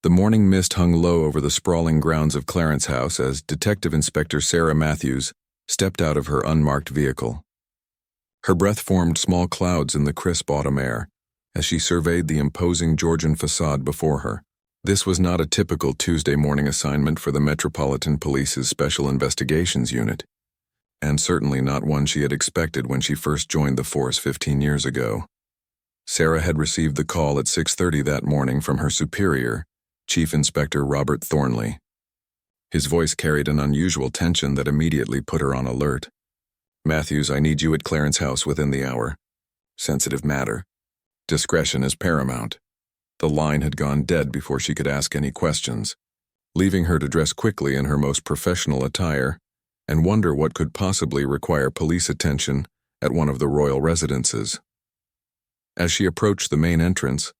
The morning mist hung low over the sprawling grounds of Clarence House as Detective Inspector Sarah Matthews stepped out of her unmarked vehicle. Her breath formed small clouds in the crisp autumn air as she surveyed the imposing Georgian facade before her. This was not a typical Tuesday morning assignment for the Metropolitan Police's Special Investigations Unit, and certainly not one she had expected when she first joined the force 15 years ago. Sarah had received the call at 6:30 that morning from her superior, Chief Inspector Robert Thornley. His voice carried an unusual tension that immediately put her on alert. "Matthews, I need you at Clarence House within the hour. Sensitive matter. Discretion is paramount." The line had gone dead before she could ask any questions, leaving her to dress quickly in her most professional attire and wonder what could possibly require police attention at one of the royal residences. As she approached the main entrance,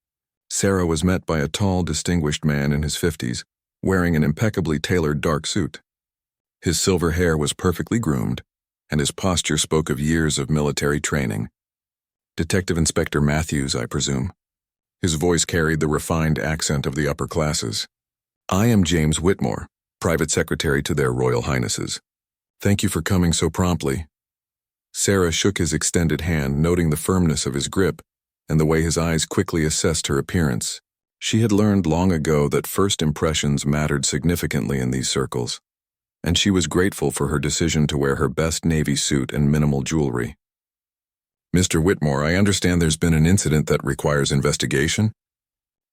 Sarah was met by a tall, distinguished man in his 50s, wearing an impeccably tailored dark suit. His silver hair was perfectly groomed, and his posture spoke of years of military training. "Detective Inspector Matthews, I presume." His voice carried the refined accent of the upper classes. "I am James Whitmore, private secretary to their Royal Highnesses. Thank you for coming so promptly." Sarah shook his extended hand, noting the firmness of his grip and the way his eyes quickly assessed her appearance. She had learned long ago that first impressions mattered significantly in these circles, and she was grateful for her decision to wear her best navy suit and minimal jewelry. "Mr. Whitmore, I understand there's been an incident that requires investigation?"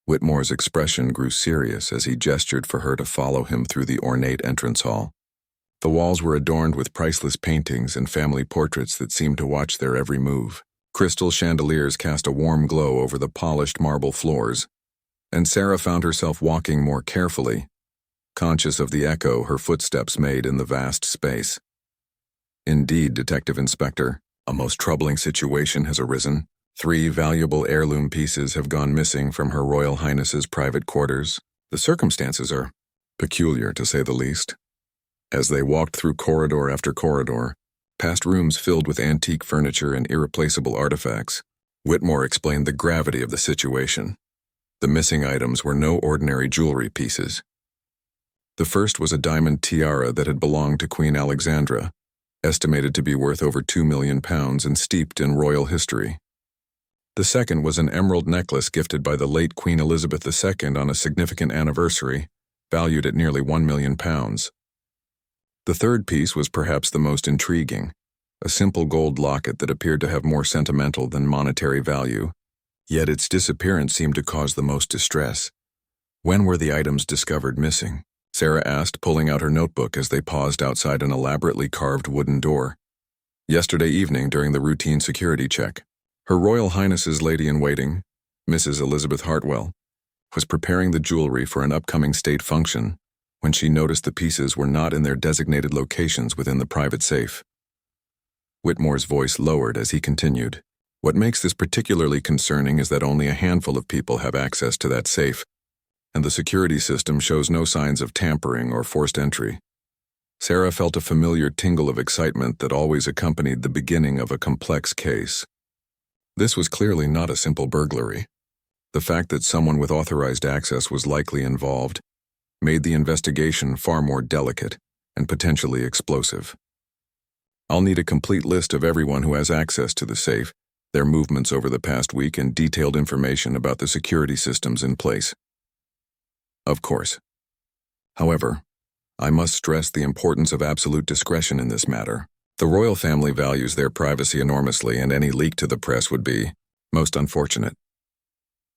Whitmore's expression grew serious as he gestured for her to follow him through the ornate entrance hall. The walls were adorned with priceless paintings and family portraits that seemed to watch their every move. Crystal chandeliers cast a warm glow over the polished marble floors, and Sarah found herself walking more carefully, conscious of the echo her footsteps made in the vast space. "Indeed, Detective Inspector, a most troubling situation has arisen. 3 valuable heirloom pieces have gone missing from Her Royal Highness's private quarters. The circumstances are peculiar, to say the least." As they walked through corridor after corridor, past rooms filled with antique furniture and irreplaceable artifacts, Whitmore explained the gravity of the situation. The missing items were no ordinary jewelry pieces. The first was a diamond tiara that had belonged to Queen Alexandra, estimated to be worth over £2 million and steeped in royal history. The second was an emerald necklace gifted by the late Queen Elizabeth II on a significant anniversary, valued at nearly £1 million. The third piece was perhaps the most intriguing, a simple gold locket that appeared to have more sentimental than monetary value, yet its disappearance seemed to cause the most distress. "When were the items discovered missing?" Sarah asked, pulling out her notebook as they paused outside an elaborately carved wooden door. "Yesterday evening during the routine security check. Her Royal Highness's lady-in-waiting, Mrs. Elizabeth Hartwell, was preparing the jewelry for an upcoming state function when she noticed the pieces were not in their designated locations within the private safe." Whitmore's voice lowered as he continued. "What makes this particularly concerning is that only a handful of people have access to that safe, and the security system shows no signs of tampering or forced entry." Sarah felt a familiar tingle of excitement that always accompanied the beginning of a complex case. This was clearly not a simple burglary. The fact that someone with authorized access was likely involved made the investigation far more delicate and potentially explosive. "I'll need a complete list of everyone who has access to the safe, their movements over the past week, and detailed information about the security systems in place." "Of course. However, I must stress the importance of absolute discretion in this matter. The royal family values their privacy enormously, and any leak to the press would be most unfortunate."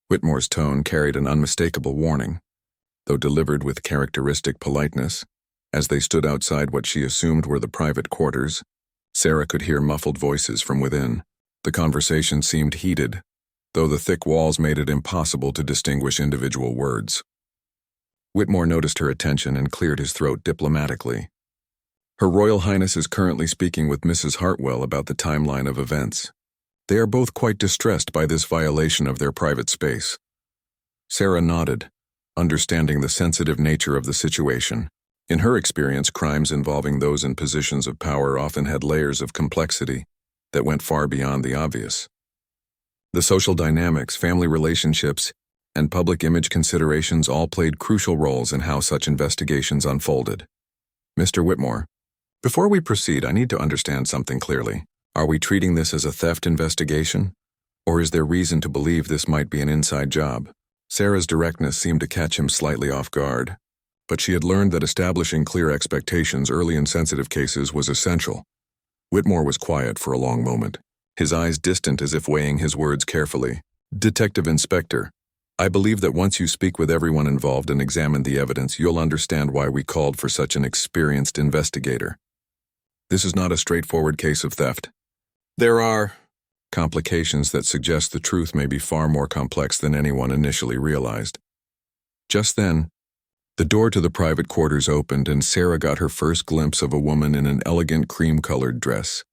Whitmore's tone carried an unmistakable warning, though delivered with characteristic politeness. As they stood outside what she assumed were the private quarters, Sarah could hear muffled voices from within. The conversation seemed heated, though the thick walls made it impossible to distinguish individual words. Whitmore noticed her attention and cleared his throat diplomatically. "Her Royal Highness is currently speaking with Mrs. Hartwell about the timeline of events. They are both quite distressed by this violation of their private space." Sarah nodded, understanding the sensitive nature of the situation. In her experience, crimes involving those in positions of power often had layers of complexity that went far beyond the obvious. The social dynamics, family relationships, and public image considerations all played crucial roles in how such investigations unfolded. Mr. Whitmore, before we proceed, I need to understand something clearly. Are we treating this as a theft investigation? Or is there reason to believe this might be an inside job? Sarah's directness seemed to catch him slightly off guard, but she had learned that establishing clear expectations early in sensitive cases was essential. Whitmore was quiet for a long moment, his eyes distant as if weighing his words carefully. Detective Inspector, I believe that once you speak with everyone involved and examine the evidence, you'll understand why we called for such an experienced investigator. This is not a straightforward case of theft. There are complications that suggest the truth may be far more complex than anyone initially realized. Just then, the door to the private quarters opened and Sarah got her first glimpse of a woman in an elegant cream-colored dress,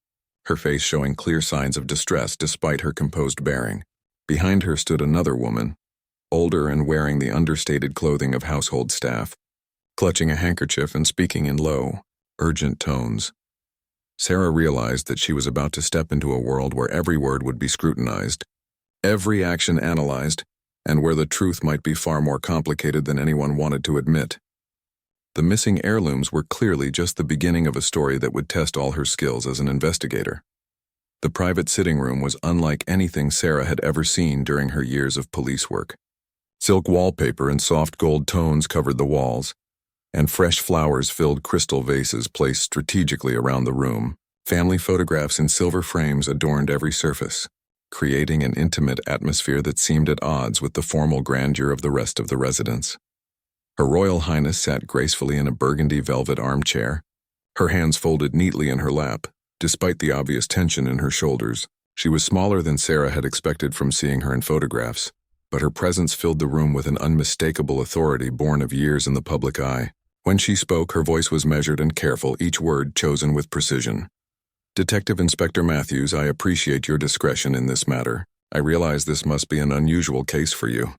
her face showing clear signs of distress despite her composed bearing. Behind her stood another woman, older and wearing the understated clothing of household staff, clutching a handkerchief and speaking in low, urgent tones. Sarah realized that she was about to step into a world where every word would be scrutinized, every action analyzed, and where the truth might be far more complicated than anyone wanted to admit. The missing heirlooms were clearly just the beginning of a story that would test all her skills as an investigator. The private sitting room was unlike anything Sarah had ever seen during her years of police work. Silk wallpaper and soft gold tones covered the walls, and fresh flowers filled crystal vases placed strategically around the room. Family photographs in silver frames adorned every surface, creating an intimate atmosphere that seemed at odds with the formal grandeur of the rest of the residence. Her Royal Highness sat gracefully in a burgundy velvet armchair, her hands folded neatly in her lap, despite the obvious tension in her shoulders. She was smaller than Sarah had expected from seeing her in photographs, but her presence filled the room with an unmistakable authority born of years in the public eye. When she spoke, her voice was measured and careful, each word chosen with precision. Detective Inspector Matthews, I appreciate your discretion in this matter. I realize this must be an unusual case for you.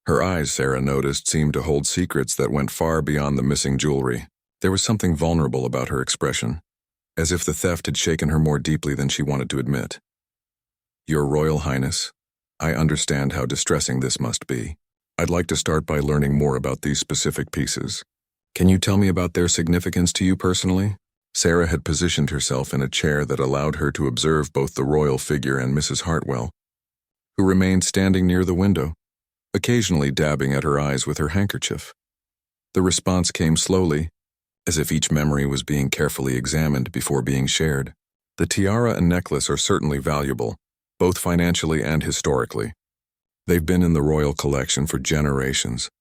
Her eyes, Sarah noticed, seemed to hold secrets that went far beyond the missing jewelry. There was something vulnerable about her expression, as if the theft had shaken her more deeply than she wanted to admit. Your Royal Highness, I understand how distressing this must be. I'd like to start by learning more about these specific pieces. Can you tell me about their significance to you personally? Sarah had positioned herself in a chair that allowed her to observe both the royal figure and Mrs. Hartwell, who remained standing near the window, occasionally dabbing at her eyes with her handkerchief. The response came slowly, as if each memory was being carefully examined before being shared. The tiara and necklace are certainly valuable, both financially and historically. They've been in the royal collection for generations.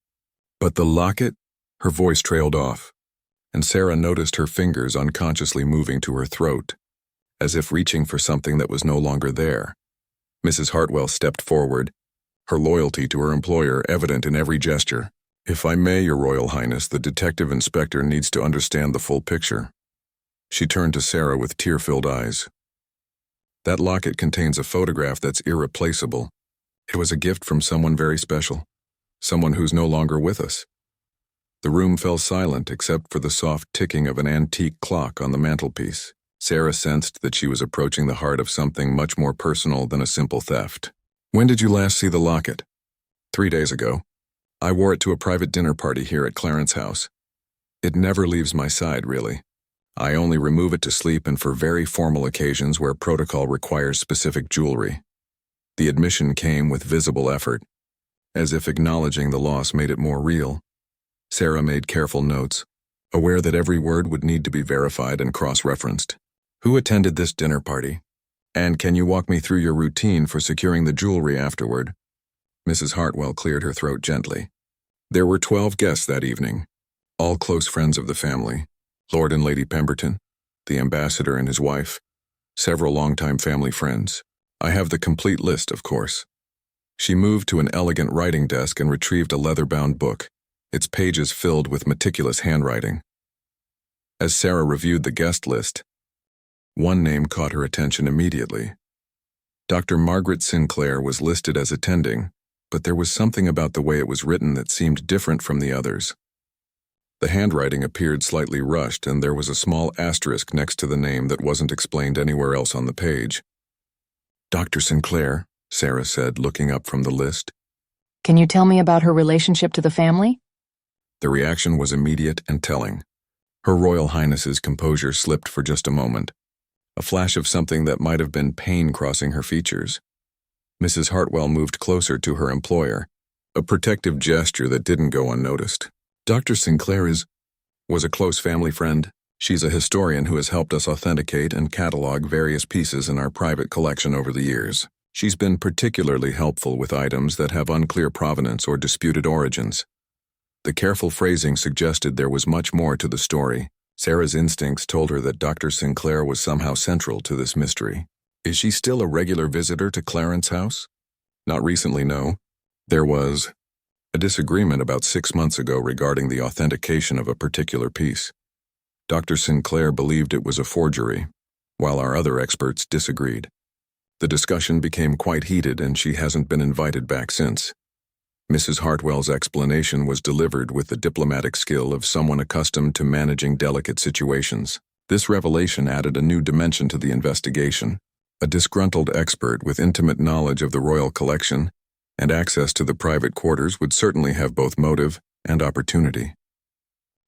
But the locket? Her voice trailed off, and Sarah noticed her fingers unconsciously moving to her throat, as if reaching for something that was no longer there. Mrs. Hartwell stepped forward, her loyalty to her employer evident in every gesture. If I may, Your Royal Highness, the detective inspector needs to understand the full picture. She turned to Sarah with tear-filled eyes. That locket contains a photograph that's irreplaceable. It was a gift from someone very special, someone who's no longer with us. The room fell silent except for the soft ticking of an antique clock on the mantelpiece. Sarah sensed that she was approaching the heart of something much more personal than a simple theft. When did you last see the locket? 3 days ago. I wore it to a private dinner party here at Clarence house. It never leaves my side, really. I only remove it to sleep and for very formal occasions where protocol requires specific jewelry. The admission came with visible effort, as if acknowledging the loss made it more real. Sarah made careful notes, aware that every word would need to be verified and cross-referenced. Who attended this dinner party? And can you walk me through your routine for securing the jewelry afterward? Mrs. Hartwell cleared her throat gently. There were 12 guests that evening, all close friends of the family. Lord and Lady Pemberton, the ambassador and his wife, several longtime family friends. I have the complete list, of course. She moved to an elegant writing desk and retrieved a leather-bound book, its pages filled with meticulous handwriting. As Sarah reviewed the guest list, one name caught her attention immediately. Dr. Margaret Sinclair was listed as attending, but there was something about the way it was written that seemed different from the others. The handwriting appeared slightly rushed, and there was a small asterisk next to the name that wasn't explained anywhere else on the page. Dr. Sinclair, Sarah said, looking up from the list. Can you tell me about her relationship to the family? The reaction was immediate and telling. Her Royal Highness's composure slipped for just a moment, a flash of something that might have been pain crossing her features. Mrs. Hartwell moved closer to her employer, a protective gesture that didn't go unnoticed. Dr. Sinclair was a close family friend. She's a historian who has helped us authenticate and catalog various pieces in our private collection over the years. She's been particularly helpful with items that have unclear provenance or disputed origins. The careful phrasing suggested there was much more to the story. Sarah's instincts told her that Dr. Sinclair was somehow central to this mystery. Is she still a regular visitor to Clarence's house? Not recently, no. There was a disagreement about 6 months ago regarding the authentication of a particular piece. Dr. Sinclair believed it was a forgery, while our other experts disagreed. The discussion became quite heated, and she hasn't been invited back since. Mrs. Hartwell's explanation was delivered with the diplomatic skill of someone accustomed to managing delicate situations. This revelation added a new dimension to the investigation. A disgruntled expert with intimate knowledge of the royal collection and access to the private quarters would certainly have both motive and opportunity.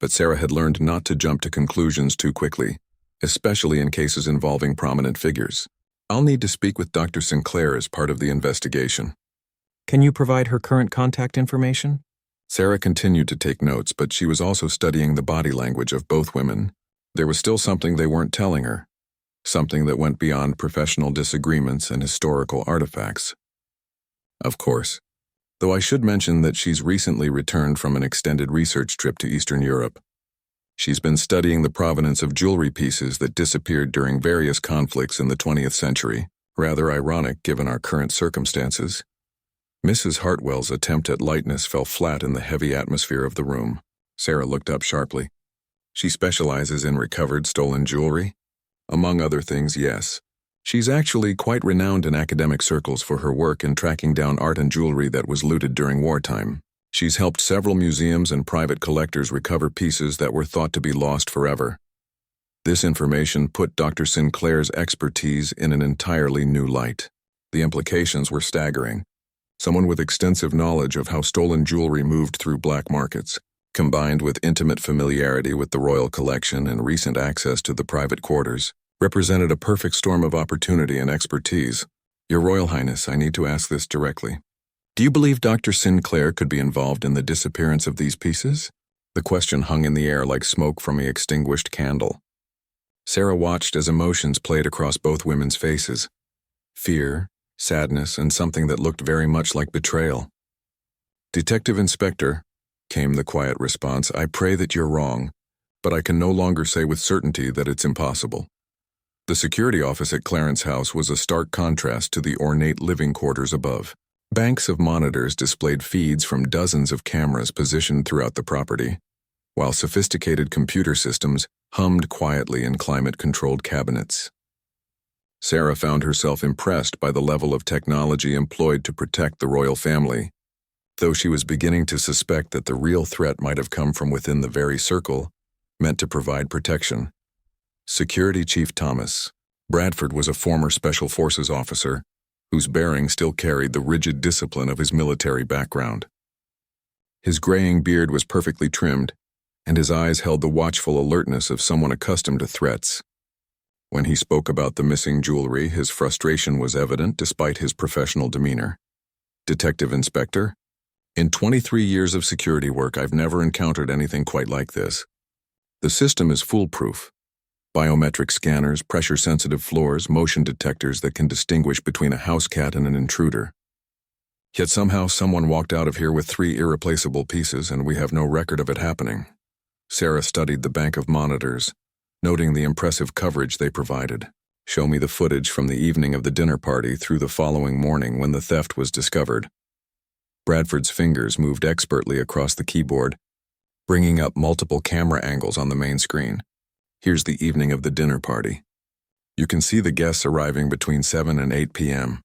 But Sarah had learned not to jump to conclusions too quickly, especially in cases involving prominent figures. I'll need to speak with Dr. Sinclair as part of the investigation. Can you provide her current contact information? Sarah continued to take notes, but she was also studying the body language of both women. There was still something they weren't telling her, something that went beyond professional disagreements and historical artifacts. Of course, though I should mention that she's recently returned from an extended research trip to Eastern Europe. She's been studying the provenance of jewelry pieces that disappeared during various conflicts in the 20th century, rather ironic given our current circumstances. Mrs. Hartwell's attempt at lightness fell flat in the heavy atmosphere of the room. Sarah looked up sharply. She specializes in recovered stolen jewelry? Among other things, yes. She's actually quite renowned in academic circles for her work in tracking down art and jewelry that was looted during wartime. She's helped several museums and private collectors recover pieces that were thought to be lost forever. This information put Dr. Sinclair's expertise in an entirely new light. The implications were staggering. Someone with extensive knowledge of how stolen jewelry moved through black markets, combined with intimate familiarity with the royal collection and recent access to the private quarters, represented a perfect storm of opportunity and expertise. Your Royal Highness, I need to ask this directly. Do you believe Dr. Sinclair could be involved in the disappearance of these pieces? The question hung in the air like smoke from an extinguished candle. Sarah watched as emotions played across both women's faces. Fear, sadness, and something that looked very much like betrayal. Detective Inspector, came the quiet response, I pray that you're wrong, but I can no longer say with certainty that it's impossible. The security office at Clarence's house was a stark contrast to the ornate living quarters above. Banks of monitors displayed feeds from dozens of cameras positioned throughout the property, while sophisticated computer systems hummed quietly in climate-controlled cabinets. Sarah found herself impressed by the level of technology employed to protect the royal family, though she was beginning to suspect that the real threat might have come from within the very circle meant to provide protection. Security Chief Thomas Bradford was a former Special Forces officer whose bearing still carried the rigid discipline of his military background. His graying beard was perfectly trimmed, and his eyes held the watchful alertness of someone accustomed to threats. When he spoke about the missing jewelry, his frustration was evident despite his professional demeanor. Detective Inspector, in 23 years of security work, I've never encountered anything quite like this. The system is foolproof. Biometric scanners, pressure-sensitive floors, motion detectors that can distinguish between a house cat and an intruder. Yet somehow someone walked out of here with 3 irreplaceable pieces, and we have no record of it happening. Sarah studied the bank of monitors, noting the impressive coverage they provided. Show me the footage from the evening of the dinner party through the following morning when the theft was discovered. Bradford's fingers moved expertly across the keyboard, bringing up multiple camera angles on the main screen. Here's the evening of the dinner party. You can see the guests arriving between 7 and 8 p.m.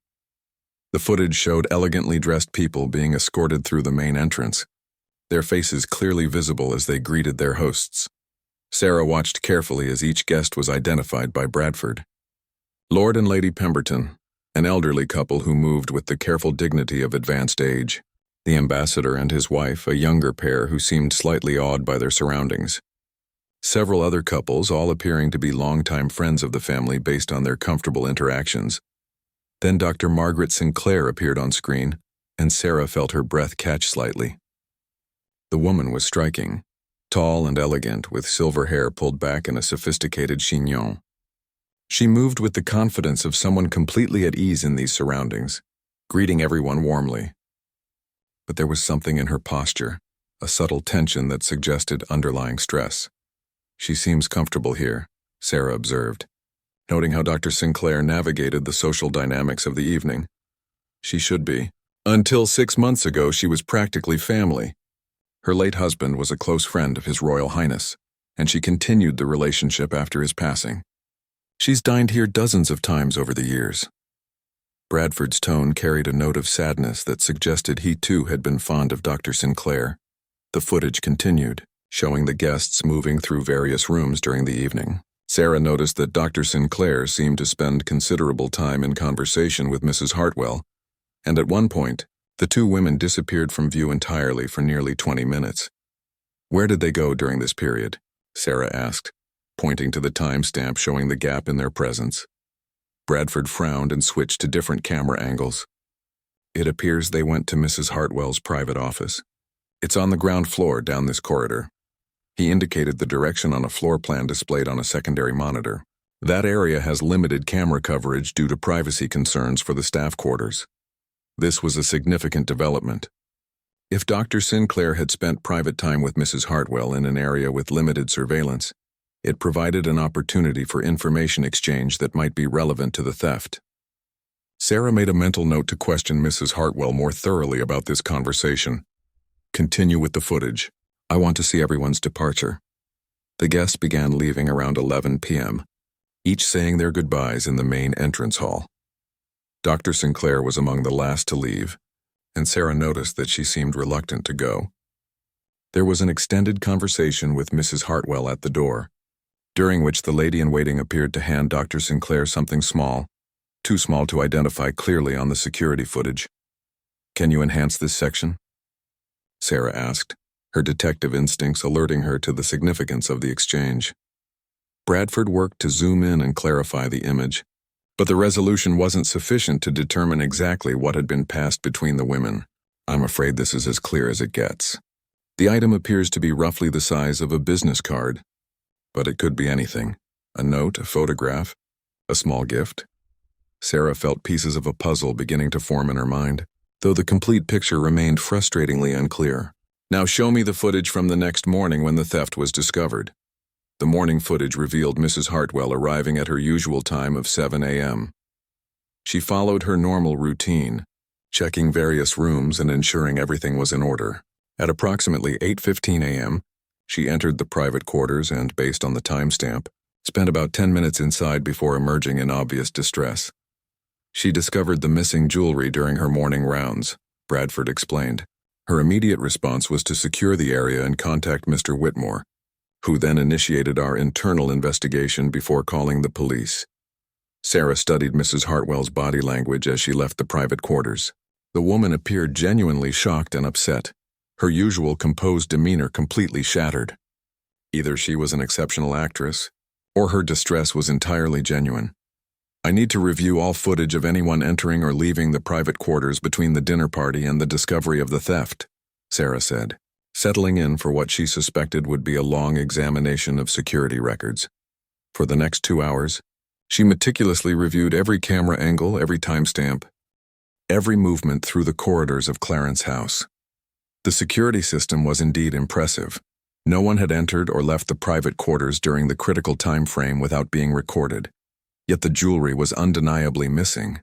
The footage showed elegantly dressed people being escorted through the main entrance, their faces clearly visible as they greeted their hosts. Sarah watched carefully as each guest was identified by Bradford. Lord and Lady Pemberton, an elderly couple who moved with the careful dignity of advanced age. the ambassador and his wife, a younger pair who seemed slightly awed by their surroundings. Several other couples, all appearing to be longtime friends of the family based on their comfortable interactions. Then Dr. Margaret Sinclair appeared on screen, and Sarah felt her breath catch slightly. The woman was striking, tall and elegant, with silver hair pulled back in a sophisticated chignon. She moved with the confidence of someone completely at ease in these surroundings, greeting everyone warmly. But there was something in her posture, a subtle tension that suggested underlying stress. "She seems comfortable here," Sarah observed, noting how Dr. Sinclair navigated the social dynamics of the evening. She should be. Until 6 months ago, she was practically family. Her late husband was a close friend of His Royal Highness, and she continued the relationship after his passing. "She's dined here dozens of times over the years." Bradford's tone carried a note of sadness that suggested he too had been fond of Dr. Sinclair. The footage continued, showing the guests moving through various rooms during the evening. Sarah noticed that Dr. Sinclair seemed to spend considerable time in conversation with Mrs. Hartwell, and at one point, the two women disappeared from view entirely for nearly 20 minutes. "Where did they go during this period?" Sarah asked, pointing to the timestamp showing the gap in their presence. Bradford frowned and switched to different camera angles. "It appears they went to Mrs. Hartwell's private office. It's on the ground floor down this corridor." He indicated the direction on a floor plan displayed on a secondary monitor. "That area has limited camera coverage due to privacy concerns for the staff quarters." This was a significant development. If Dr. Sinclair had spent private time with Mrs. Hartwell in an area with limited surveillance, it provided an opportunity for information exchange that might be relevant to the theft. Sarah made a mental note to question Mrs. Hartwell more thoroughly about this conversation. "Continue with the footage. I want to see everyone's departure." The guests began leaving around 11 p.m., each saying their goodbyes in the main entrance hall. Dr. Sinclair was among the last to leave, and Sarah noticed that she seemed reluctant to go. There was an extended conversation with Mrs. Hartwell at the door, during which the lady-in-waiting appeared to hand Dr. Sinclair something small, too small to identify clearly on the security footage. "Can you enhance this section?" Sarah asked, her detective instincts alerting her to the significance of the exchange. Bradford worked to zoom in and clarify the image, but the resolution wasn't sufficient to determine exactly what had been passed between the women. "I'm afraid this is as clear as it gets. The item appears to be roughly the size of a business card, but it could be anything. A note, a photograph, a small gift." Sarah felt pieces of a puzzle beginning to form in her mind, though the complete picture remained frustratingly unclear. "Now show me the footage from the next morning when the theft was discovered." The morning footage revealed Mrs. Hartwell arriving at her usual time of 7 a.m. She followed her normal routine, checking various rooms and ensuring everything was in order. At approximately 8:15 a.m., she entered the private quarters and, based on the timestamp, spent about 10 minutes inside before emerging in obvious distress. She discovered the missing jewelry during her morning rounds, Bradford explained. Her immediate response was to secure the area and contact Mr. Whitmore, who then initiated our internal investigation before calling the police. Sarah studied Mrs. Hartwell's body language as she left the private quarters. The woman appeared genuinely shocked and upset, her usual composed demeanor completely shattered. Either she was an exceptional actress, or her distress was entirely genuine. "I need to review all footage of anyone entering or leaving the private quarters between the dinner party and the discovery of the theft," Sarah said, settling in for what she suspected would be a long examination of security records. For the next 2 hours, she meticulously reviewed every camera angle, every timestamp, every movement through the corridors of Clarence house. The security system was indeed impressive. No one had entered or left the private quarters during the critical time frame without being recorded. Yet the jewelry was undeniably missing.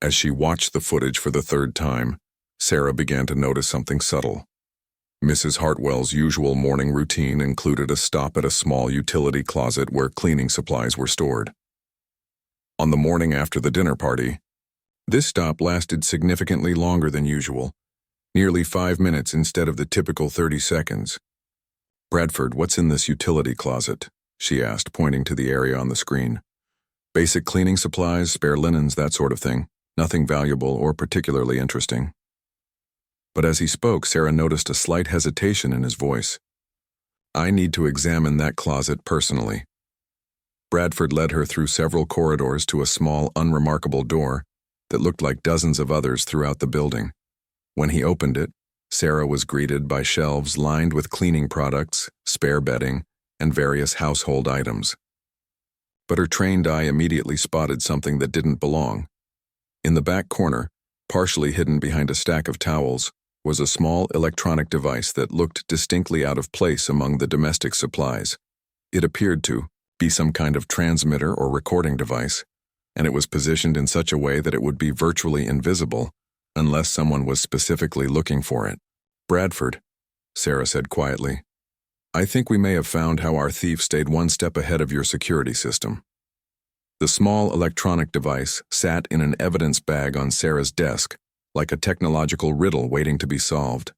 As she watched the footage for the third time, Sarah began to notice something subtle. Mrs. Hartwell's usual morning routine included a stop at a small utility closet where cleaning supplies were stored. On the morning after the dinner party, this stop lasted significantly longer than usual, nearly 5 minutes instead of the typical 30 seconds. "Bradford, what's in this utility closet?" she asked, pointing to the area on the screen. "Basic cleaning supplies, spare linens, that sort of thing. Nothing valuable or particularly interesting." But as he spoke, Sarah noticed a slight hesitation in his voice. "I need to examine that closet personally." Bradford led her through several corridors to a small, unremarkable door that looked like dozens of others throughout the building. When he opened it, Sarah was greeted by shelves lined with cleaning products, spare bedding, and various household items. But her trained eye immediately spotted something that didn't belong. In the back corner, partially hidden behind a stack of towels, was a small electronic device that looked distinctly out of place among the domestic supplies. It appeared to be some kind of transmitter or recording device, and it was positioned in such a way that it would be virtually invisible unless someone was specifically looking for it. "Bradford," Sarah said quietly, "I think we may have found how our thief stayed one step ahead of your security system." The small electronic device sat in an evidence bag on Sarah's desk, like a technological riddle waiting to be solved.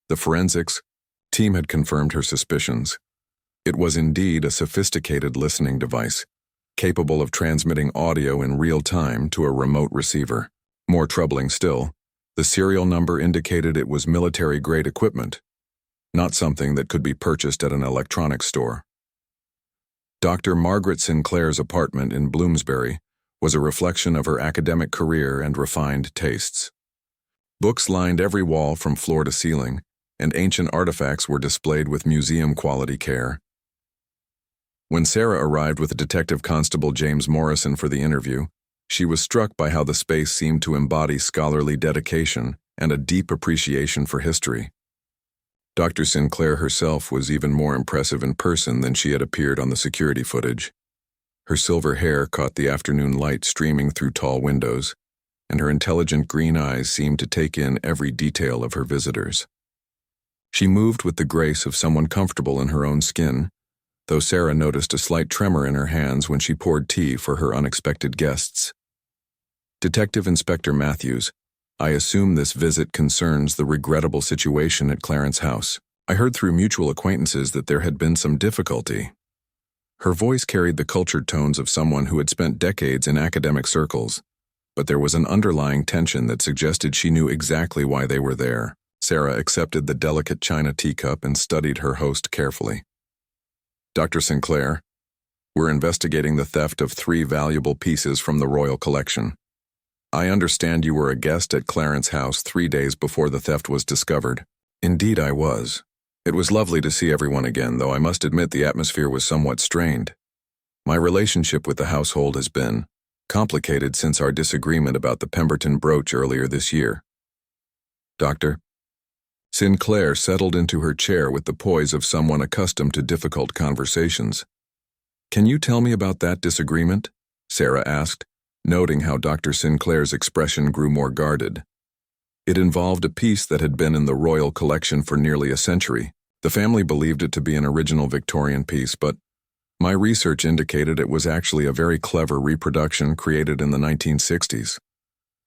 The forensics team had confirmed her suspicions. It was indeed a sophisticated listening device, capable of transmitting audio in real time to a remote receiver. More troubling still, the serial number indicated it was military-grade equipment, not something that could be purchased at an electronics store. Dr. Margaret Sinclair's apartment in Bloomsbury was a reflection of her academic career and refined tastes. Books lined every wall from floor to ceiling, and ancient artifacts were displayed with museum-quality care. When Sarah arrived with Detective Constable James Morrison for the interview, she was struck by how the space seemed to embody scholarly dedication and a deep appreciation for history. Dr. Sinclair herself was even more impressive in person than she had appeared on the security footage. Her silver hair caught the afternoon light streaming through tall windows, and her intelligent green eyes seemed to take in every detail of her visitors. She moved with the grace of someone comfortable in her own skin, though Sarah noticed a slight tremor in her hands when she poured tea for her unexpected guests. "Detective Inspector Matthews, I assume this visit concerns the regrettable situation at Clarence House. I heard through mutual acquaintances that there had been some difficulty." Her voice carried the cultured tones of someone who had spent decades in academic circles, but there was an underlying tension that suggested she knew exactly why they were there. Sarah accepted the delicate china teacup and studied her host carefully. "Dr. Sinclair, we're investigating the theft of 3 valuable pieces from the royal collection. I understand you were a guest at Clarence House 3 days before the theft was discovered." "Indeed I was. It was lovely to see everyone again, though I must admit the atmosphere was somewhat strained. My relationship with the household has been complicated since our disagreement about the Pemberton brooch earlier this year." "Doctor?" Sinclair settled into her chair with the poise of someone accustomed to difficult conversations. "Can you tell me about that disagreement?" Sarah asked, noting how Dr. Sinclair's expression grew more guarded. "It involved a piece that had been in the royal collection for nearly a century. The family believed it to be an original Victorian piece, but my research indicated it was actually a very clever reproduction created in the 1960s.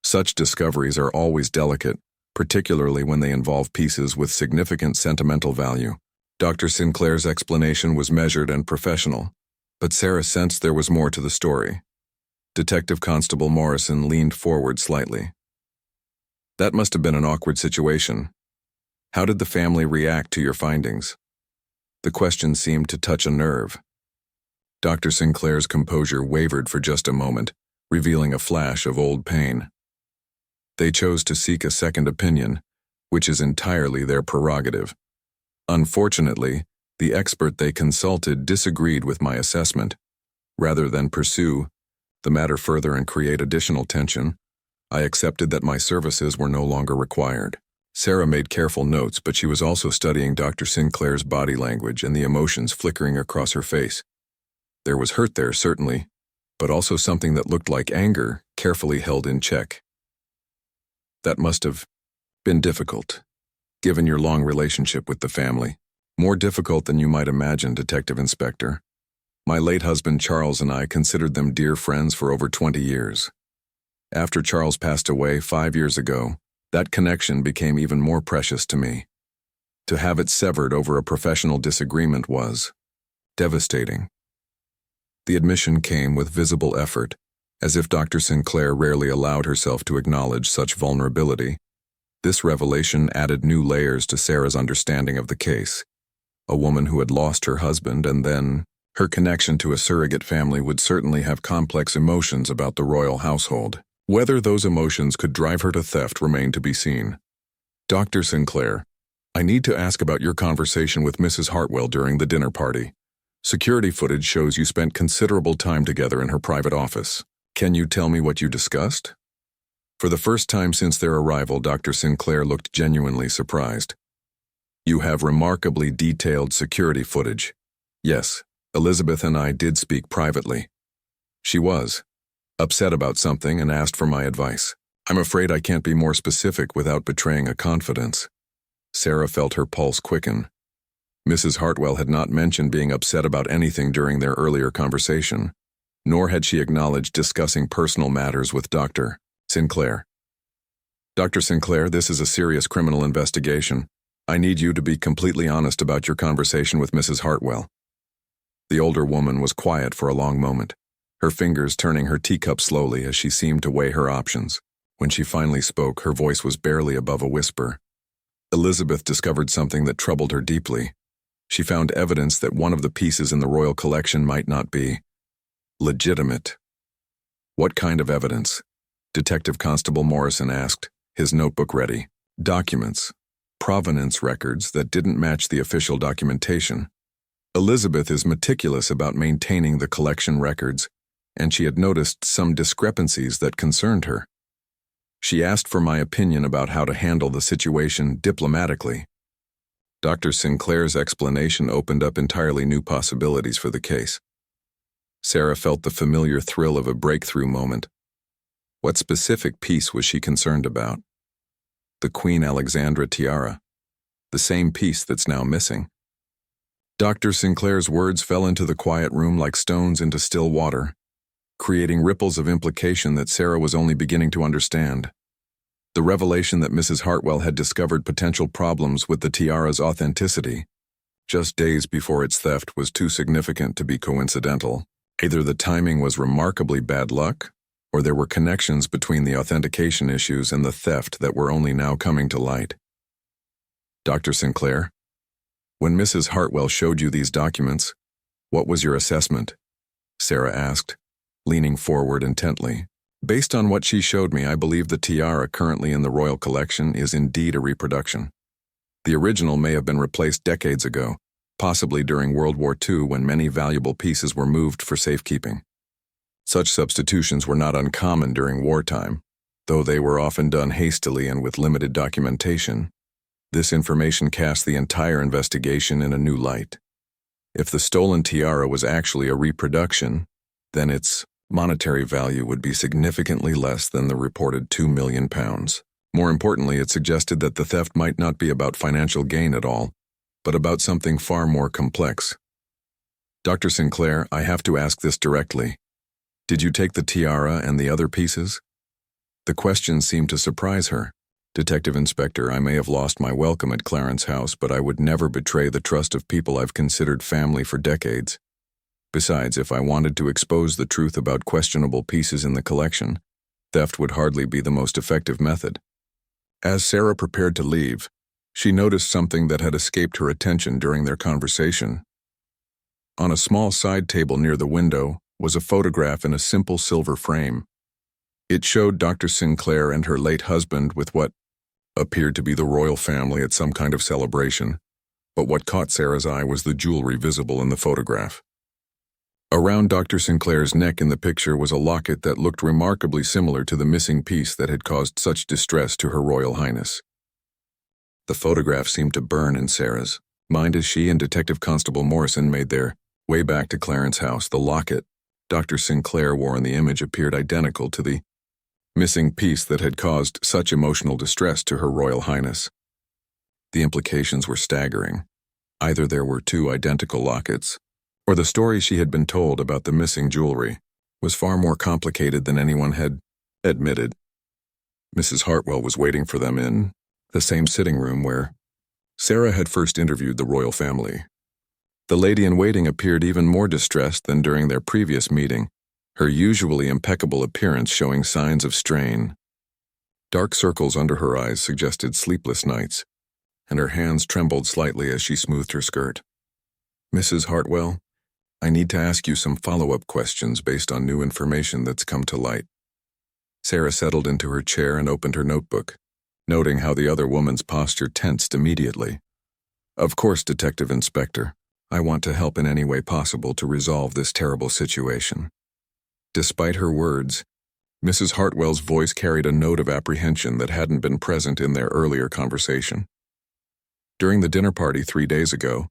Such discoveries are always delicate, particularly when they involve pieces with significant sentimental value." Dr. Sinclair's explanation was measured and professional, but Sarah sensed there was more to the story. Detective Constable Morrison leaned forward slightly. "That must have been an awkward situation. How did the family react to your findings?" The question seemed to touch a nerve. Dr. Sinclair's composure wavered for just a moment, revealing a flash of old pain. "They chose to seek a second opinion, which is entirely their prerogative. Unfortunately, the expert they consulted disagreed with my assessment. Rather than pursue the matter further and create additional tension, I accepted that my services were no longer required." Sarah made careful notes, but she was also studying Dr. Sinclair's body language and the emotions flickering across her face. There was hurt there, certainly, but also something that looked like anger, carefully held in check. "That must have been difficult, given your long relationship with the family. More difficult than you might imagine, Detective Inspector. My late husband Charles and I considered them dear friends for over 20 years. After Charles passed away 5 years ago, that connection became even more precious to me. To have it severed over a professional disagreement was devastating." The admission came with visible effort, as if Dr. Sinclair rarely allowed herself to acknowledge such vulnerability. This revelation added new layers to Sarah's understanding of the case. A woman who had lost her husband and then her connection to a surrogate family would certainly have complex emotions about the royal household. Whether those emotions could drive her to theft remained to be seen. Dr. Sinclair, I need to ask about your conversation with Mrs. Hartwell during the dinner party. Security footage shows you spent considerable time together in her private office. Can you tell me what you discussed? For the first time since their arrival, Dr. Sinclair looked genuinely surprised. You have remarkably detailed security footage. Yes, Elizabeth and I did speak privately. She was upset about something and asked for my advice. I'm afraid I can't be more specific without betraying a confidence. Sarah felt her pulse quicken. Mrs. Hartwell had not mentioned being upset about anything during their earlier conversation, nor had she acknowledged discussing personal matters with Dr. Sinclair. Dr. Sinclair, this is a serious criminal investigation. I need you to be completely honest about your conversation with Mrs. Hartwell. The older woman was quiet for a long moment, her fingers turning her teacup slowly as she seemed to weigh her options. When she finally spoke, her voice was barely above a whisper. Elizabeth discovered something that troubled her deeply. She found evidence that one of the pieces in the royal collection might not be legitimate. What kind of evidence? Detective Constable Morrison asked, his notebook ready. Documents. Provenance records that didn't match the official documentation. Elizabeth is meticulous about maintaining the collection records, and she had noticed some discrepancies that concerned her. She asked for my opinion about how to handle the situation diplomatically. Dr. Sinclair's explanation opened up entirely new possibilities for the case. Sarah felt the familiar thrill of a breakthrough moment. What specific piece was she concerned about? The Queen Alexandra tiara, the same piece that's now missing. Dr. Sinclair's words fell into the quiet room like stones into still water, creating ripples of implication that Sarah was only beginning to understand. The revelation that Mrs. Hartwell had discovered potential problems with the tiara's authenticity, just days before its theft, was too significant to be coincidental. Either the timing was remarkably bad luck, or there were connections between the authentication issues and the theft that were only now coming to light. Dr. Sinclair, when Mrs. Hartwell showed you these documents, what was your assessment? Sarah asked, leaning forward intently. Based on what she showed me, I believe the tiara currently in the royal collection is indeed a reproduction. The original may have been replaced decades ago, possibly during World War II when many valuable pieces were moved for safekeeping. Such substitutions were not uncommon during wartime, though they were often done hastily and with limited documentation. This information cast the entire investigation in a new light. If the stolen tiara was actually a reproduction, then its monetary value would be significantly less than the reported £2 million. More importantly, it suggested that the theft might not be about financial gain at all, but about something far more complex. Dr. Sinclair, I have to ask this directly. Did you take the tiara and the other pieces? The question seemed to surprise her. Detective Inspector, I may have lost my welcome at Clarence house, but I would never betray the trust of people I've considered family for decades. Besides, if I wanted to expose the truth about questionable pieces in the collection, theft would hardly be the most effective method. As Sarah prepared to leave, she noticed something that had escaped her attention during their conversation. On a small side table near the window was a photograph in a simple silver frame. It showed Dr. Sinclair and her late husband with what appeared to be the royal family at some kind of celebration, but what caught Sarah's eye was the jewelry visible in the photograph. Around Dr. Sinclair's neck in the picture was a locket that looked remarkably similar to the missing piece that had caused such distress to Her Royal Highness. The photograph seemed to burn in Sarah's mind as she and Detective Constable Morrison made their way back to Clarence house. The locket Dr. Sinclair wore in the image appeared identical to the missing piece that had caused such emotional distress to Her Royal Highness. The implications were staggering. Either there were two identical lockets, or the story she had been told about the missing jewelry was far more complicated than anyone had admitted. Mrs. Hartwell was waiting for them in the same sitting room where Sarah had first interviewed the royal family. The lady-in-waiting appeared even more distressed than during their previous meeting, her usually impeccable appearance showing signs of strain. Dark circles under her eyes suggested sleepless nights, and her hands trembled slightly as she smoothed her skirt. "Mrs. Hartwell, I need to ask you some follow-up questions based on new information that's come to light." Sarah settled into her chair and opened her notebook, noting how the other woman's posture tensed immediately. "Of course, Detective Inspector. I want to help in any way possible to resolve this terrible situation." Despite her words, Mrs. Hartwell's voice carried a note of apprehension that hadn't been present in their earlier conversation. "During the dinner party 3 days ago,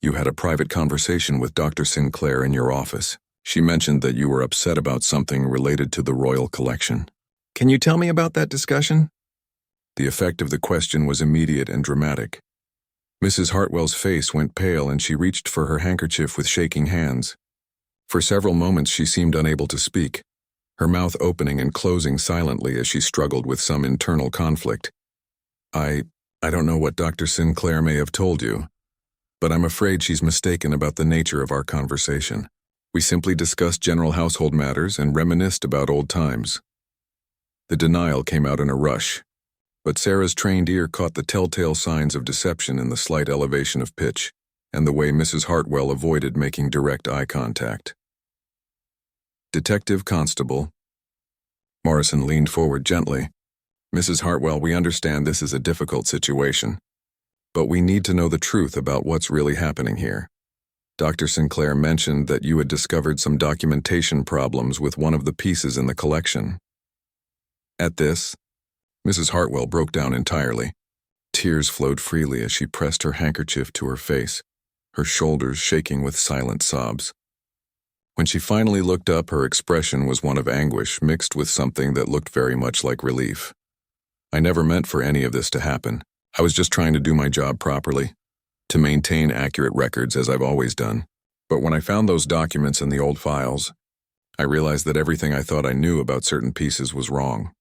you had a private conversation with Dr. Sinclair in your office. She mentioned that you were upset about something related to the royal collection. Can you tell me about that discussion?" The effect of the question was immediate and dramatic. Mrs. Hartwell's face went pale and she reached for her handkerchief with shaking hands. For several moments she seemed unable to speak, her mouth opening and closing silently as she struggled with some internal conflict. I don't know what Dr. Sinclair may have told you, but I'm afraid she's mistaken about the nature of our conversation. We simply discussed general household matters and reminisced about old times." The denial came out in a rush, but Sarah's trained ear caught the telltale signs of deception in the slight elevation of pitch and the way Mrs. Hartwell avoided making direct eye contact. "Detective Constable." Morrison leaned forward gently. "Mrs. Hartwell, we understand this is a difficult situation, but we need to know the truth about what's really happening here. Dr. Sinclair mentioned that you had discovered some documentation problems with one of the pieces in the collection." At this, Mrs. Hartwell broke down entirely. Tears flowed freely as she pressed her handkerchief to her face, her shoulders shaking with silent sobs. When she finally looked up, her expression was one of anguish mixed with something that looked very much like relief. "I never meant for any of this to happen. I was just trying to do my job properly, to maintain accurate records as I've always done. But when I found those documents in the old files, I realized that everything I thought I knew about certain pieces was wrong."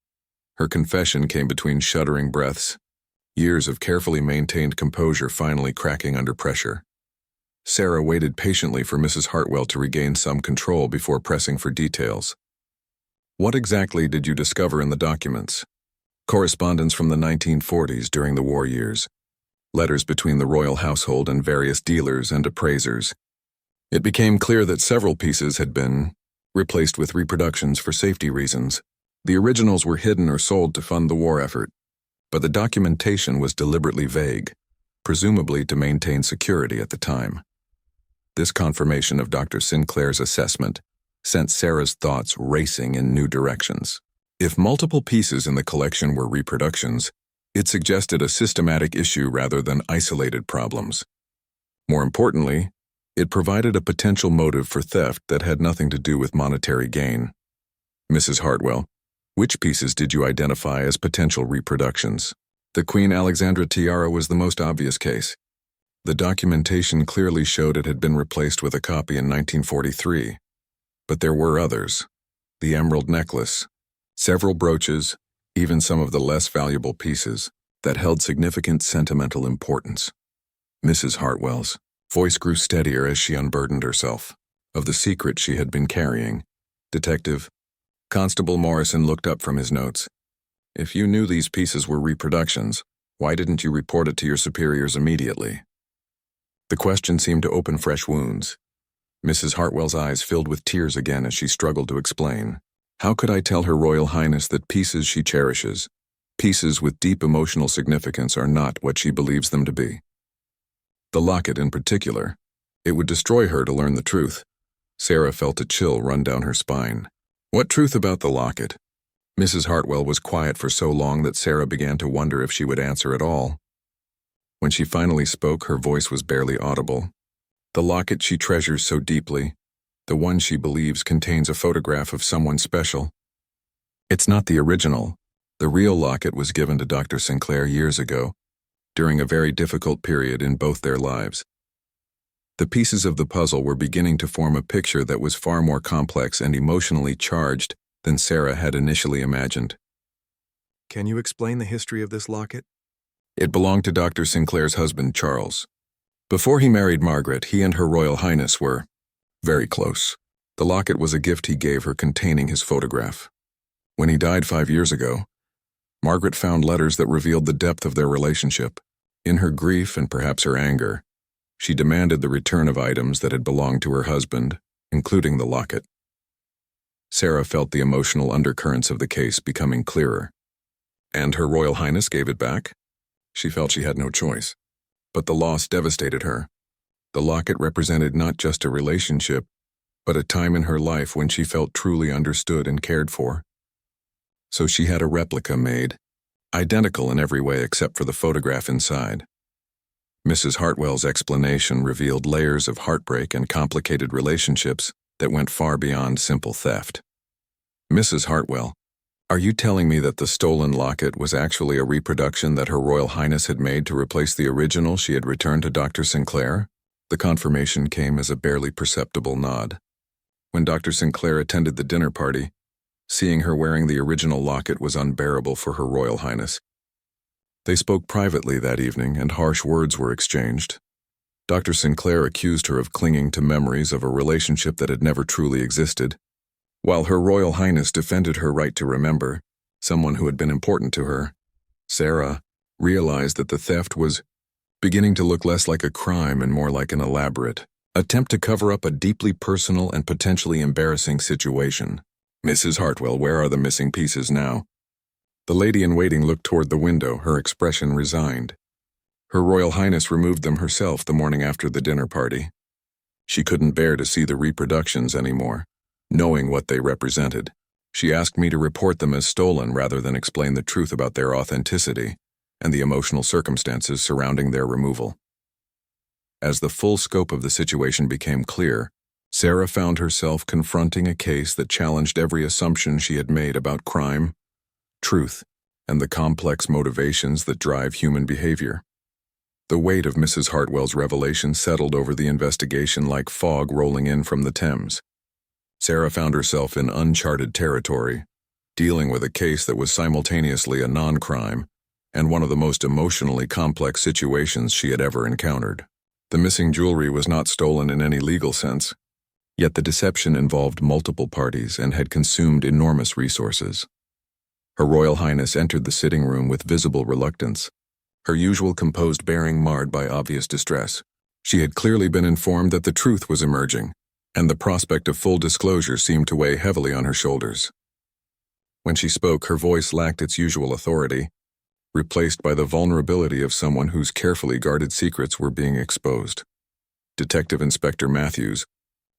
Her confession came between shuddering breaths, years of carefully maintained composure finally cracking under pressure. Sarah waited patiently for Mrs. Hartwell to regain some control before pressing for details. "What exactly did you discover in the documents?" "Correspondence from the 1940s during the war years. Letters between the royal household and various dealers and appraisers. It became clear that several pieces had been replaced with reproductions for safety reasons. The originals were hidden or sold to fund the war effort, but the documentation was deliberately vague, presumably to maintain security at the time." This confirmation of Dr. Sinclair's assessment sent Sarah's thoughts racing in new directions. If multiple pieces in the collection were reproductions, it suggested a systematic issue rather than isolated problems. More importantly, it provided a potential motive for theft that had nothing to do with monetary gain. "Mrs. Hartwell, which pieces did you identify as potential reproductions?" The Queen Alexandra tiara was the most obvious case. The documentation clearly showed it had been replaced with a copy in 1943. But there were others. The emerald necklace, several brooches, even some of the less valuable pieces that held significant sentimental importance. Mrs. Hartwell's voice grew steadier as she unburdened herself of the secret she had been carrying. "Detective." Constable Morrison looked up from his notes. "If you knew these pieces were reproductions, why didn't you report it to your superiors immediately?" The question seemed to open fresh wounds. Mrs. Hartwell's eyes filled with tears again as she struggled to explain. "How could I tell Her Royal Highness that pieces she cherishes, pieces with deep emotional significance, are not what she believes them to be? The locket in particular. It would destroy her to learn the truth." Sarah felt a chill run down her spine. "What truth about the locket?" Mrs. Hartwell was quiet for so long that Sarah began to wonder if she would answer at all. When she finally spoke, her voice was barely audible. "The locket she treasures so deeply, the one she believes contains a photograph of someone special. It's not the original. The real locket was given to Dr. Sinclair years ago, during a very difficult period in both their lives. The pieces of the puzzle were beginning to form a picture that was far more complex and emotionally charged than Sarah had initially imagined." "Can you explain the history of this locket?" "It belonged to Dr. Sinclair's husband, Charles. Before he married Margaret, he and Her Royal Highness were very close. The locket was a gift he gave her containing his photograph. When he died 5 years ago, Margaret found letters that revealed the depth of their relationship. In her grief and perhaps her anger, she demanded the return of items that had belonged to her husband, including the locket. Sarah felt the emotional undercurrents of the case becoming clearer. And Her Royal Highness gave it back? She felt she had no choice. But the loss devastated her. The locket represented not just a relationship, but a time in her life when she felt truly understood and cared for. So she had a replica made, identical in every way except for the photograph inside. Mrs. Hartwell's explanation revealed layers of heartbreak and complicated relationships that went far beyond simple theft. Mrs. Hartwell, are you telling me that the stolen locket was actually a reproduction that Her Royal Highness had made to replace the original she had returned to Dr. Sinclair? The confirmation came as a barely perceptible nod. When Dr. Sinclair attended the dinner party, seeing her wearing the original locket was unbearable for Her Royal Highness. They spoke privately that evening, and harsh words were exchanged. Dr. Sinclair accused her of clinging to memories of a relationship that had never truly existed, while Her Royal Highness defended her right to remember someone who had been important to her. Sarah realized that the theft was beginning to look less like a crime and more like an elaborate attempt to cover up a deeply personal and potentially embarrassing situation. Mrs. Hartwell, where are the missing pieces now? The lady-in-waiting looked toward the window, her expression resigned. Her Royal Highness removed them herself the morning after the dinner party. She couldn't bear to see the reproductions anymore, knowing what they represented. She asked me to report them as stolen rather than explain the truth about their authenticity and the emotional circumstances surrounding their removal. As the full scope of the situation became clear, Sarah found herself confronting a case that challenged every assumption she had made about crime, truth, and the complex motivations that drive human behavior. The weight of Mrs. Hartwell's revelation settled over the investigation like fog rolling in from the Thames. Sarah found herself in uncharted territory, dealing with a case that was simultaneously a non-crime and one of the most emotionally complex situations she had ever encountered. The missing jewelry was not stolen in any legal sense, yet the deception involved multiple parties and had consumed enormous resources. Her Royal Highness entered the sitting room with visible reluctance, her usual composed bearing marred by obvious distress. She had clearly been informed that the truth was emerging, and the prospect of full disclosure seemed to weigh heavily on her shoulders. When she spoke, her voice lacked its usual authority, replaced by the vulnerability of someone whose carefully guarded secrets were being exposed. Detective Inspector Matthews,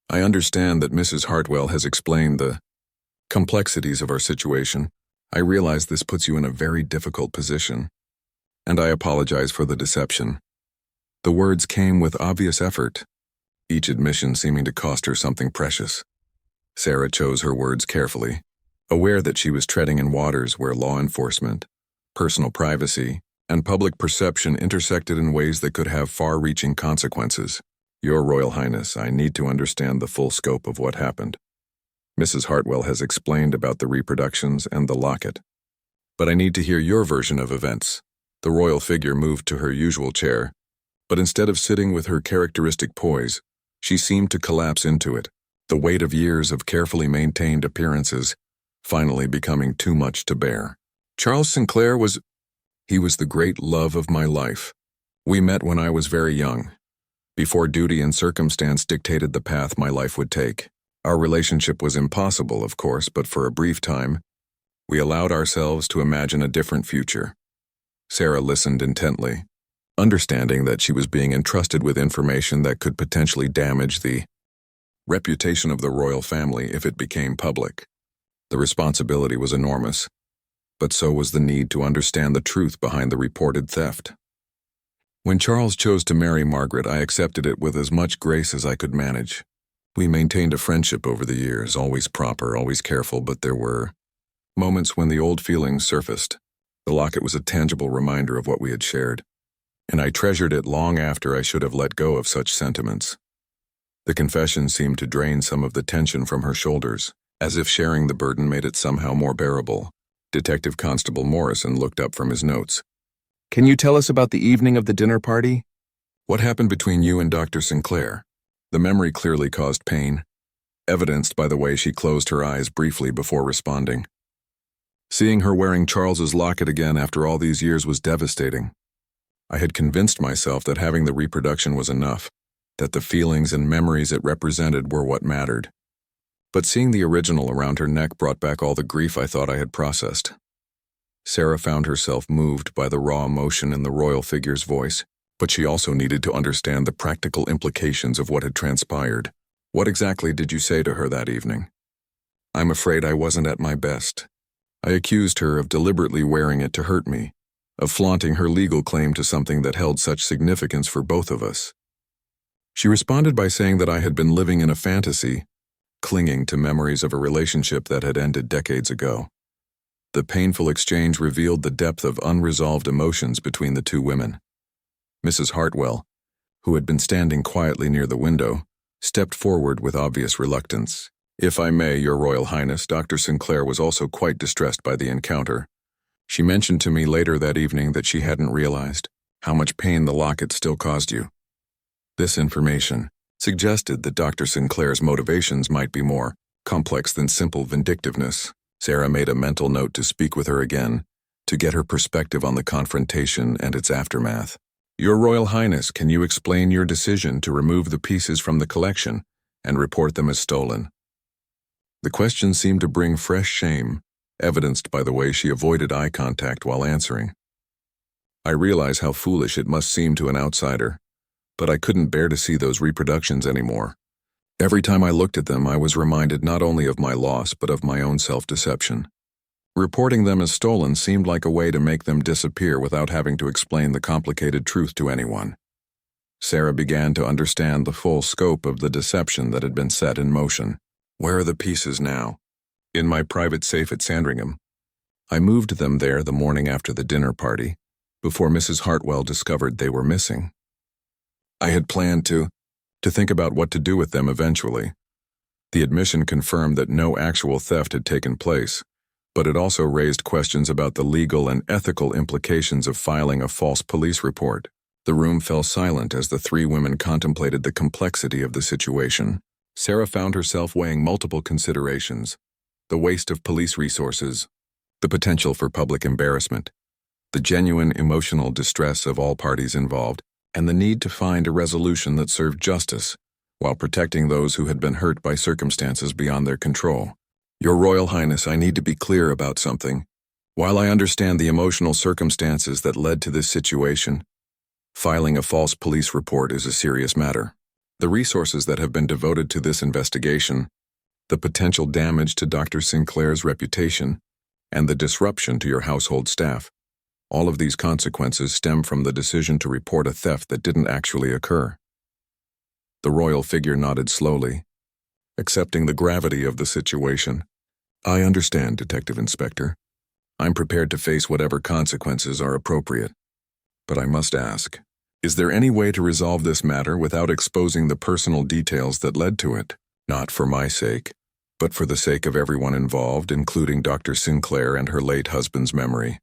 I understand that Mrs. Hartwell has explained the complexities of our situation. I realize this puts you in a very difficult position, and I apologize for the deception. The words came with obvious effort, each admission seeming to cost her something precious. Sarah chose her words carefully, aware that she was treading in waters where law enforcement, personal privacy, and public perception intersected in ways that could have far-reaching consequences. Your Royal Highness, I need to understand the full scope of what happened. Mrs. Hartwell has explained about the reproductions and the locket, but I need to hear your version of events. The royal figure moved to her usual chair, but instead of sitting with her characteristic poise, she seemed to collapse into it, the weight of years of carefully maintained appearances finally becoming too much to bear. Charles Sinclair was the great love of my life. We met when I was very young, before duty and circumstance dictated the path my life would take. Our relationship was impossible, of course, but for a brief time, we allowed ourselves to imagine a different future. Sarah listened intently, understanding that she was being entrusted with information that could potentially damage the reputation of the royal family if it became public. The responsibility was enormous, but so was the need to understand the truth behind the reported theft. When Charles chose to marry Margaret, I accepted it with as much grace as I could manage. We maintained a friendship over the years, always proper, always careful, but there were moments when the old feelings surfaced. The locket was a tangible reminder of what we had shared, and I treasured it long after I should have let go of such sentiments. The confession seemed to drain some of the tension from her shoulders, as if sharing the burden made it somehow more bearable. Detective Constable Morrison looked up from his notes. Can you tell us about the evening of the dinner party? What happened between you and Dr. Sinclair? The memory clearly caused pain, evidenced by the way she closed her eyes briefly before responding. Seeing her wearing Charles's locket again after all these years was devastating. I had convinced myself that having the reproduction was enough, that the feelings and memories it represented were what mattered. But seeing the original around her neck brought back all the grief I thought I had processed. Sarah found herself moved by the raw emotion in the royal figure's voice, but she also needed to understand the practical implications of what had transpired. What exactly did you say to her that evening? I'm afraid I wasn't at my best. I accused her of deliberately wearing it to hurt me, of flaunting her legal claim to something that held such significance for both of us. She responded by saying that I had been living in a fantasy, clinging to memories of a relationship that had ended decades ago. The painful exchange revealed the depth of unresolved emotions between the two women. Mrs. Hartwell, who had been standing quietly near the window, stepped forward with obvious reluctance. If I may, Your Royal Highness, Dr. Sinclair was also quite distressed by the encounter. She mentioned to me later that evening that she hadn't realized how much pain the locket still caused you. This information suggested that Dr. Sinclair's motivations might be more complex than simple vindictiveness. Sarah made a mental note to speak with her again, to get her perspective on the confrontation and its aftermath. Your Royal Highness, can you explain your decision to remove the pieces from the collection and report them as stolen? The question seemed to bring fresh shame, evidenced by the way she avoided eye contact while answering. I realize how foolish it must seem to an outsider, but I couldn't bear to see those reproductions anymore. Every time I looked at them, I was reminded not only of my loss, but of my own self-deception. Reporting them as stolen seemed like a way to make them disappear without having to explain the complicated truth to anyone. Sarah began to understand the full scope of the deception that had been set in motion. Where are the pieces now? In my private safe at Sandringham. I moved them there the morning after the dinner party, before Mrs. Hartwell discovered they were missing. I had planned to think about what to do with them eventually. The admission confirmed that no actual theft had taken place, but it also raised questions about the legal and ethical implications of filing a false police report. The room fell silent as the three women contemplated the complexity of the situation. Sarah found herself weighing multiple considerations: the waste of police resources, the potential for public embarrassment, the genuine emotional distress of all parties involved, and the need to find a resolution that served justice, while protecting those who had been hurt by circumstances beyond their control. Your Royal Highness, I need to be clear about something. While I understand the emotional circumstances that led to this situation, filing a false police report is a serious matter. The resources that have been devoted to this investigation, the potential damage to Dr. Sinclair's reputation, and the disruption to your household staff, all of these consequences stem from the decision to report a theft that didn't actually occur. The royal figure nodded slowly, accepting the gravity of the situation. I understand, Detective Inspector. I'm prepared to face whatever consequences are appropriate. But I must ask, is there any way to resolve this matter without exposing the personal details that led to it? Not for my sake, but for the sake of everyone involved, including Dr. Sinclair and her late husband's memory.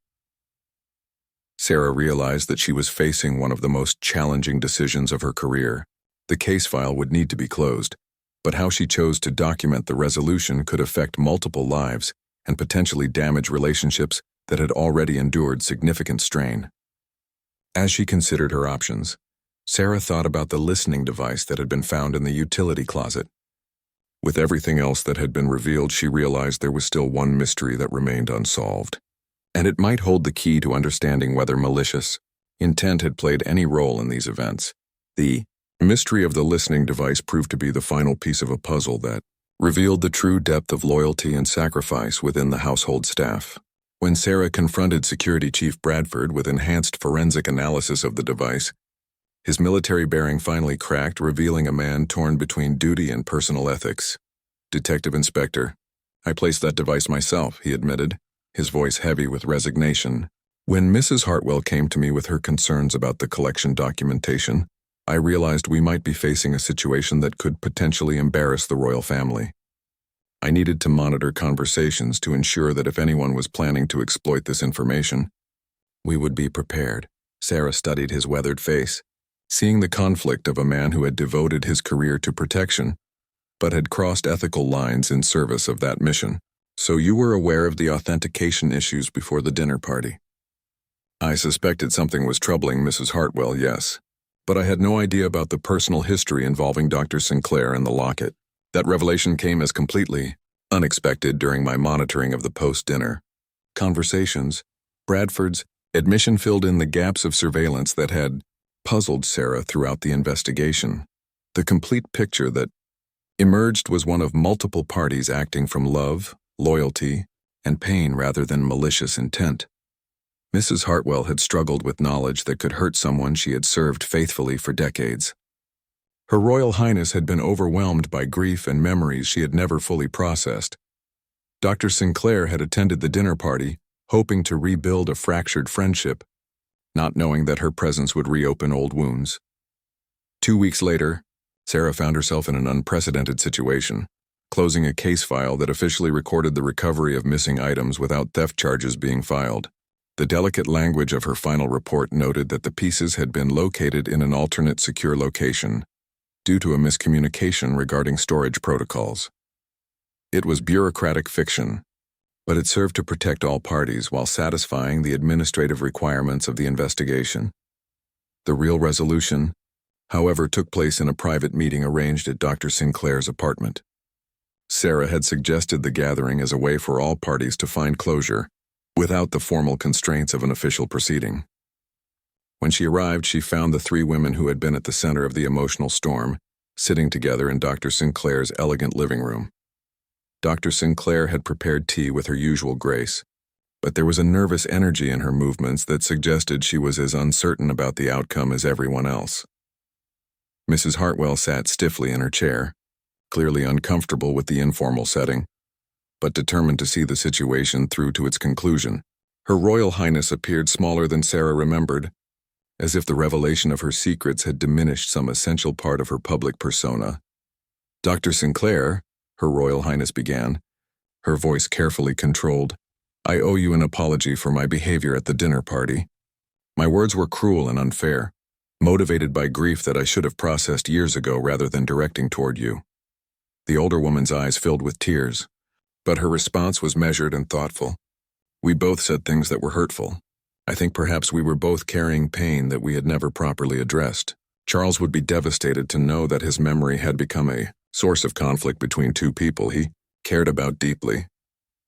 Sarah realized that she was facing one of the most challenging decisions of her career. The case file would need to be closed, but how she chose to document the resolution could affect multiple lives and potentially damage relationships that had already endured significant strain. As she considered her options, Sarah thought about the listening device that had been found in the utility closet. With everything else that had been revealed, she realized there was still one mystery that remained unsolved, and it might hold the key to understanding whether malicious intent had played any role in these events. The mystery of the listening device proved to be the final piece of a puzzle that revealed the true depth of loyalty and sacrifice within the household staff. When Sarah confronted Security Chief Bradford with enhanced forensic analysis of the device, his military bearing finally cracked, revealing a man torn between duty and personal ethics. Detective Inspector, I placed that device myself, he admitted, his voice heavy with resignation. When Mrs. Hartwell came to me with her concerns about the collection documentation, I realized we might be facing a situation that could potentially embarrass the royal family. I needed to monitor conversations to ensure that if anyone was planning to exploit this information, we would be prepared. Sarah studied his weathered face, seeing the conflict of a man who had devoted his career to protection, but had crossed ethical lines in service of that mission. So you were aware of the authentication issues before the dinner party? I suspected something was troubling Mrs. Hartwell, yes. But I had no idea about the personal history involving Dr. Sinclair and the locket. That revelation came as completely unexpected during my monitoring of the post-dinner conversations. Bradford's admission filled in the gaps of surveillance that had puzzled Sarah throughout the investigation. The complete picture that emerged was one of multiple parties acting from love, loyalty, and pain rather than malicious intent. Mrs. Hartwell had struggled with knowledge that could hurt someone she had served faithfully for decades. Her Royal Highness had been overwhelmed by grief and memories she had never fully processed. Dr. Sinclair had attended the dinner party, hoping to rebuild a fractured friendship, not knowing that her presence would reopen old wounds. 2 weeks later, Sarah found herself in an unprecedented situation, closing a case file that officially recorded the recovery of missing items without theft charges being filed. The delicate language of her final report noted that the pieces had been located in an alternate secure location due to a miscommunication regarding storage protocols. It was bureaucratic fiction, but it served to protect all parties while satisfying the administrative requirements of the investigation. The real resolution, however, took place in a private meeting arranged at Dr. Sinclair's apartment. Sarah had suggested the gathering as a way for all parties to find closure, without the formal constraints of an official proceeding. When she arrived, she found the 3 women who had been at the center of the emotional storm, sitting together in Dr. Sinclair's elegant living room. Dr. Sinclair had prepared tea with her usual grace, but there was a nervous energy in her movements that suggested she was as uncertain about the outcome as everyone else. Mrs. Hartwell sat stiffly in her chair, clearly uncomfortable with the informal setting, but determined to see the situation through to its conclusion. Her Royal Highness appeared smaller than Sarah remembered, as if the revelation of her secrets had diminished some essential part of her public persona. Dr. Sinclair, Her Royal Highness began, her voice carefully controlled. I owe you an apology for my behavior at the dinner party. My words were cruel and unfair, motivated by grief that I should have processed years ago rather than directing toward you. The older woman's eyes filled with tears, but her response was measured and thoughtful. We both said things that were hurtful. I think perhaps we were both carrying pain that we had never properly addressed. Charles would be devastated to know that his memory had become a source of conflict between 2 people he cared about deeply.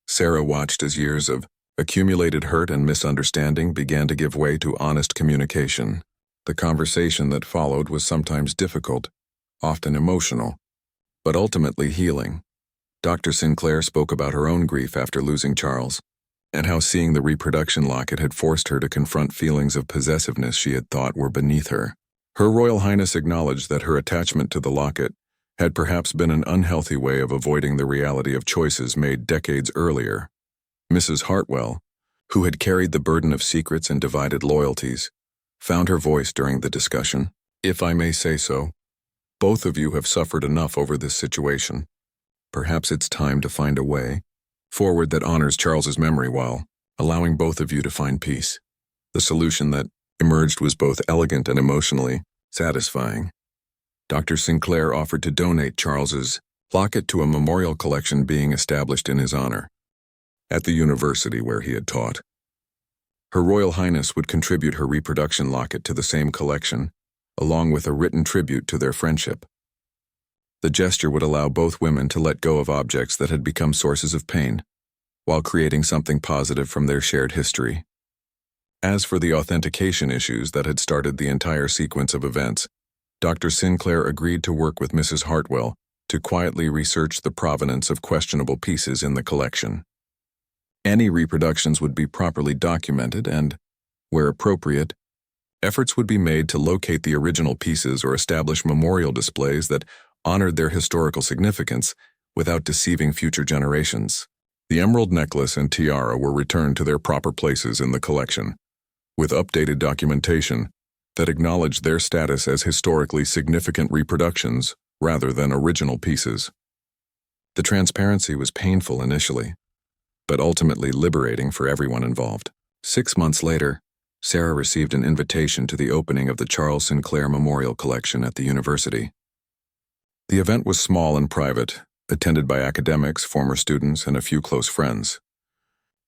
Sarah watched as years of accumulated hurt and misunderstanding began to give way to honest communication. The conversation that followed was sometimes difficult, often emotional, but ultimately healing. Dr. Sinclair spoke about her own grief after losing Charles, and how seeing the reproduction locket had forced her to confront feelings of possessiveness she had thought were beneath her. Her Royal Highness acknowledged that her attachment to the locket had perhaps been an unhealthy way of avoiding the reality of choices made decades earlier. Mrs. Hartwell, who had carried the burden of secrets and divided loyalties, found her voice during the discussion. If I may say so, both of you have suffered enough over this situation. Perhaps it's time to find a way forward that honors Charles's memory while allowing both of you to find peace. The solution that emerged was both elegant and emotionally satisfying. Dr. Sinclair offered to donate Charles's locket to a memorial collection being established in his honor at the university where he had taught. Her Royal Highness would contribute her reproduction locket to the same collection, along with a written tribute to their friendship. The gesture would allow both women to let go of objects that had become sources of pain, while creating something positive from their shared history. As for the authentication issues that had started the entire sequence of events, Dr. Sinclair agreed to work with Mrs. Hartwell to quietly research the provenance of questionable pieces in the collection. Any reproductions would be properly documented and, where appropriate, efforts would be made to locate the original pieces or establish memorial displays that honored their historical significance without deceiving future generations. The emerald necklace and tiara were returned to their proper places in the collection, with updated documentation that acknowledged their status as historically significant reproductions rather than original pieces. The transparency was painful initially, but ultimately liberating for everyone involved. 6 months later, Sarah received an invitation to the opening of the Charles Sinclair Memorial Collection at the university. The event was small and private, attended by academics, former students, and a few close friends.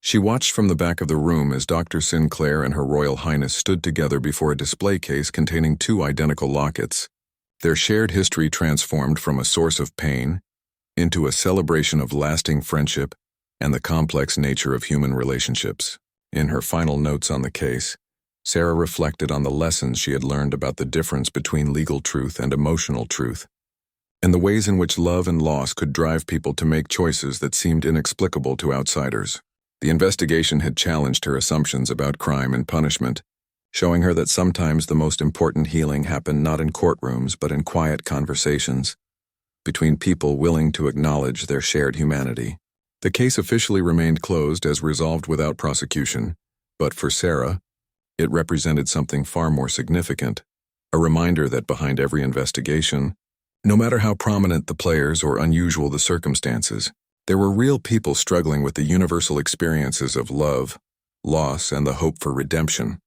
She watched from the back of the room as Dr. Sinclair and Her Royal Highness stood together before a display case containing two identical lockets. Their shared history transformed from a source of pain into a celebration of lasting friendship and the complex nature of human relationships. In her final notes on the case, Sarah reflected on the lessons she had learned about the difference between legal truth and emotional truth, and the ways in which love and loss could drive people to make choices that seemed inexplicable to outsiders. The investigation had challenged her assumptions about crime and punishment, showing her that sometimes the most important healing happened not in courtrooms but in quiet conversations between people willing to acknowledge their shared humanity. The case officially remained closed as resolved without prosecution, but for Sarah, it represented something far more significant, a reminder that behind every investigation, no matter how prominent the players or unusual the circumstances, there were real people struggling with the universal experiences of love, loss, and the hope for redemption.